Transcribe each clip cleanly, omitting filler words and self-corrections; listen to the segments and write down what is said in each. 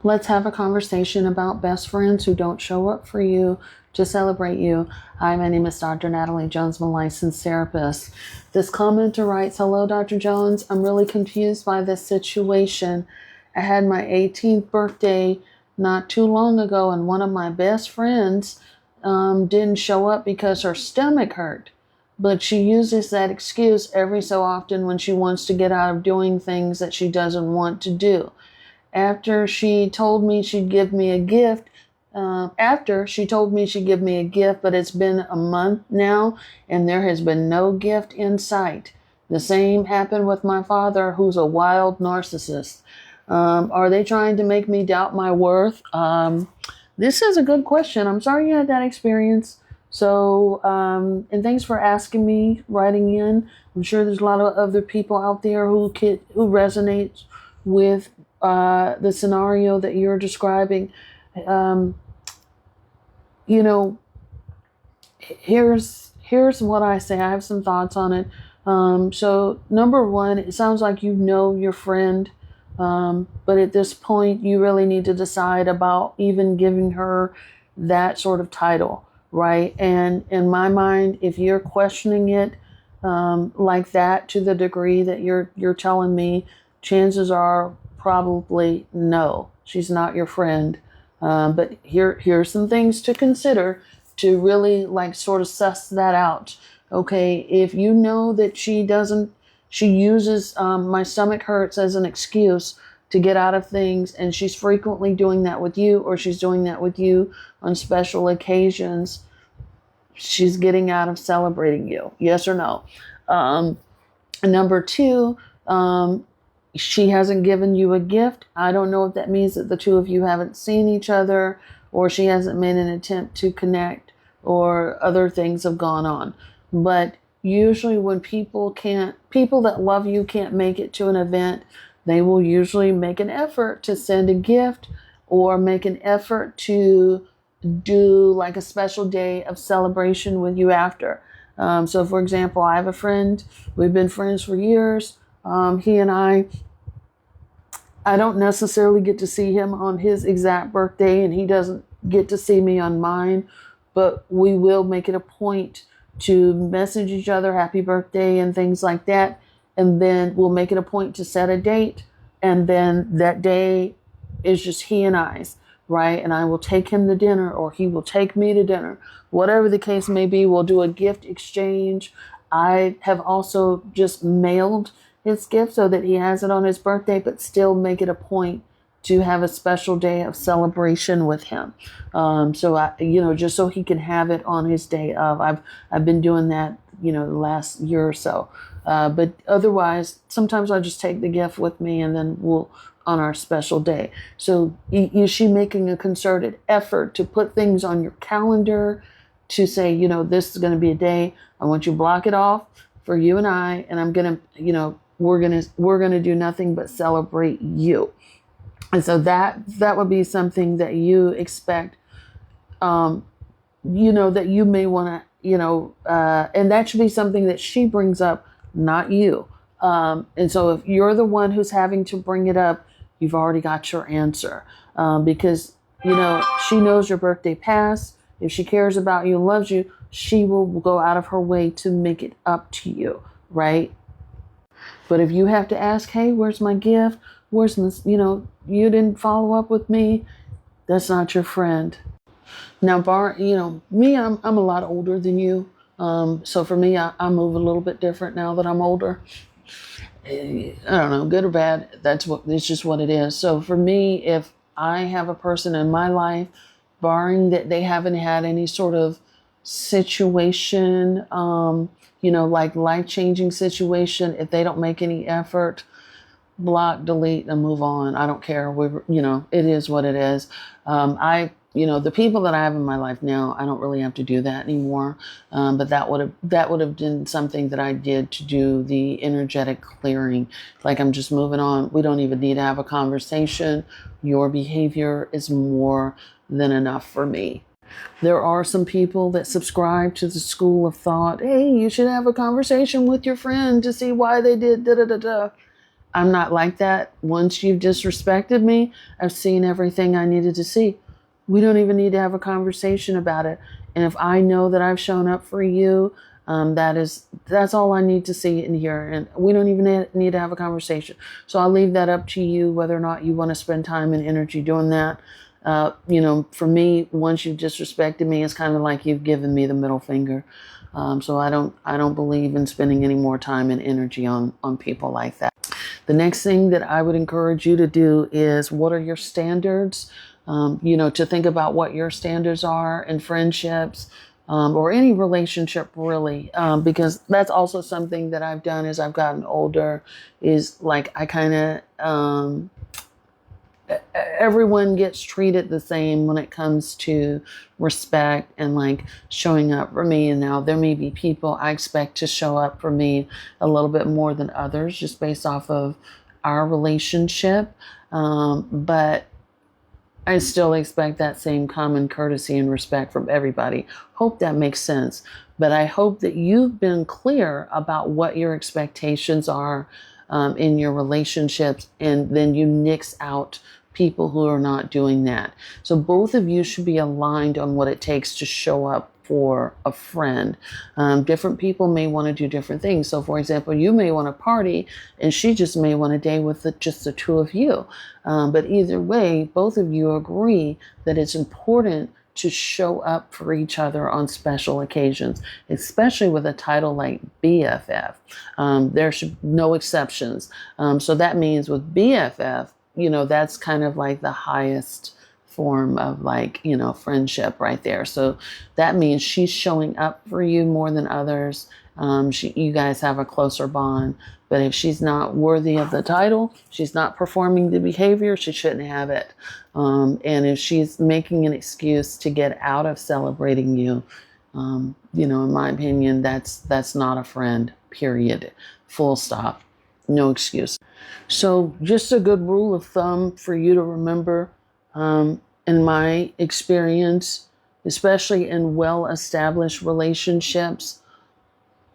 Let's have a conversation about best friends who don't show up for you to celebrate you. Hi, my name is Dr. Natalie Jones. I'm a licensed therapist. This commenter writes, hello, Dr. Jones. I'm really confused by this situation. I had my 18th birthday not too long ago, and one of my best friends didn't show up because her stomach hurt. But she uses that excuse every so often when she wants to get out of doing things that she doesn't want to do. After she told me she'd give me a gift, but it's been a month now, and there has been no gift in sight. The same happened with my father, who's a wild narcissist. Are they trying to make me doubt my worth? This is a good question. I'm sorry you had that experience. So, and thanks for asking me, writing in. I'm sure there's a lot of other people out there who resonate with the scenario that you're describing. Here's what I say. I have some thoughts on it. So number one, it sounds like you know your friend, but at this point, you really need to decide about even giving her that sort of title, right? And in my mind, if you're questioning it like that to the degree that you're telling me, chances are probably no, she's not your friend. But here's some things to consider to really sort of suss that out. Okay, if you know that she uses my stomach hurts as an excuse to get out of things, and she's frequently doing that with you, or she's doing that with you on special occasions, she's getting out of celebrating you. Yes or no? Number two, she hasn't given you a gift. I don't know if that means that the two of you haven't seen each other, or she hasn't made an attempt to connect, or other things have gone on. But usually when people that love you can't make it to an event, they will usually make an effort to send a gift or make an effort to do like a special day of celebration with you after. So for example, I have a friend, we've been friends for years. He and I don't necessarily get to see him on his exact birthday, and he doesn't get to see me on mine, but we will make it a point to message each other happy birthday and things like that. And then we'll make it a point to set a date. And then that day is just he and I's, right? And I will take him to dinner, or he will take me to dinner. Whatever the case may be, we'll do a gift exchange. I have also just mailed his gift so that he has it on his birthday, but still make it a point to have a special day of celebration with him. Just so he can have it on his day of. I've been doing that, the last year or so. But otherwise, sometimes I just take the gift with me, and then we'll on our special day. So is she making a concerted effort to put things on your calendar to say, this is going to be a day, I want you to block it off for you and I, and I'm going to, we're going to do nothing but celebrate you. And so that would be something that you expect, that you may want to, and that should be something that she brings up, not you. And so if you're the one who's having to bring it up, you've already got your answer, because, she knows your birthday passed. If she cares about you and loves you, she will go out of her way to make it up to you, right? But if you have to ask, hey, where's my gift? Where's this, you didn't follow up with me, that's not your friend. Now, me, I'm a lot older than you. So for me, I move a little bit different now that I'm older. I don't know, good or bad, it's just what it is. So for me, if I have a person in my life, barring that they haven't had any sort of situation, like life-changing situation, if they don't make any effort, block, delete, and move on. I don't care. It is what it is. The people that I have in my life now, I don't really have to do that anymore. But that would have been something that I did to do the energetic clearing. Like, I'm just moving on. We don't even need to have a conversation. Your behavior is more than enough for me. There are some people that subscribe to the school of thought, hey, you should have a conversation with your friend to see why they did da da da da. I'm not like that. Once you've disrespected me, I've seen everything I needed to see. We don't even need to have a conversation about it. And if I know that I've shown up for you, that's all I need to see and hear. And we don't even need to have a conversation. So I'll leave that up to you, whether or not you want to spend time and energy doing that. For me, once you've disrespected me, it's kind of like you've given me the middle finger. So I don't believe in spending any more time and energy on people like that. The next thing that I would encourage you to do is, what are your standards? To think about what your standards are in friendships, or any relationship really, because that's also something that I've done as I've gotten older, is like I kind of, everyone gets treated the same when it comes to respect and like showing up for me. And now there may be people I expect to show up for me a little bit more than others just based off of our relationship. But I still expect that same common courtesy and respect from everybody. Hope that makes sense. But I hope that you've been clear about what your expectations are in your relationships, and then you nix out people who are not doing that. So both of you should be aligned on what it takes to show up for a friend. Different people may want to do different things. So for example, you may want to party and she just may want to date with just the two of you. But either way, both of you agree that it's important to show up for each other on special occasions, especially with a title like BFF. There should no exceptions. So that means with BFF, that's kind of like the highest form of friendship right there. So that means she's showing up for you more than others. You guys have a closer bond. But if she's not worthy of the title, she's not performing the behavior, she shouldn't have it. And if she's making an excuse to get out of celebrating you, in my opinion, that's not a friend, period. Full stop. No excuse. So just a good rule of thumb for you to remember, in my experience, especially in well-established relationships,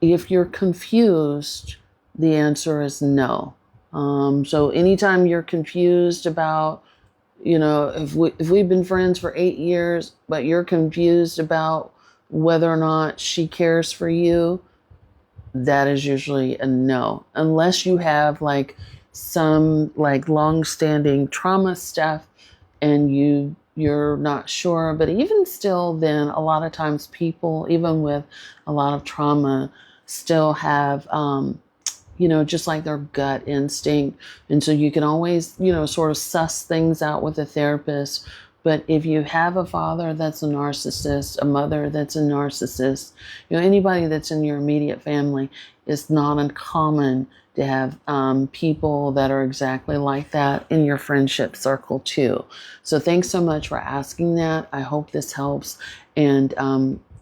if you're confused, the answer is no. So anytime you're confused about, if we've been friends for 8 years, but you're confused about whether or not she cares for you, that is usually a no. Unless you have like some like long-standing trauma stuff and you're not sure. But even still, then a lot of times people, even with a lot of trauma, still have, just like their gut instinct. And so you can always, sort of suss things out with a therapist. But if you have a father that's a narcissist, a mother that's a narcissist, anybody that's in your immediate family, it's not uncommon to have people that are exactly like that in your friendship circle too. So thanks so much for asking that. I hope this helps, and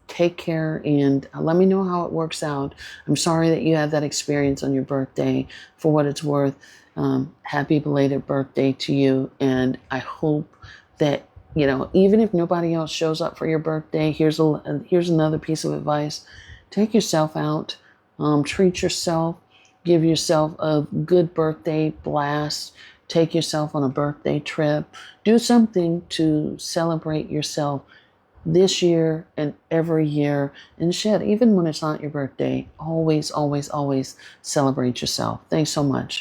take care, and let me know how it works out. I'm sorry that you had that experience on your birthday. For what it's worth, happy belated birthday to you, and I hope that even if nobody else shows up for your birthday, here's another piece of advice: take yourself out, treat yourself. Give yourself a good birthday blast. Take yourself on a birthday trip. Do something to celebrate yourself this year and every year. And shit, even when it's not your birthday, always, always, always celebrate yourself. Thanks so much.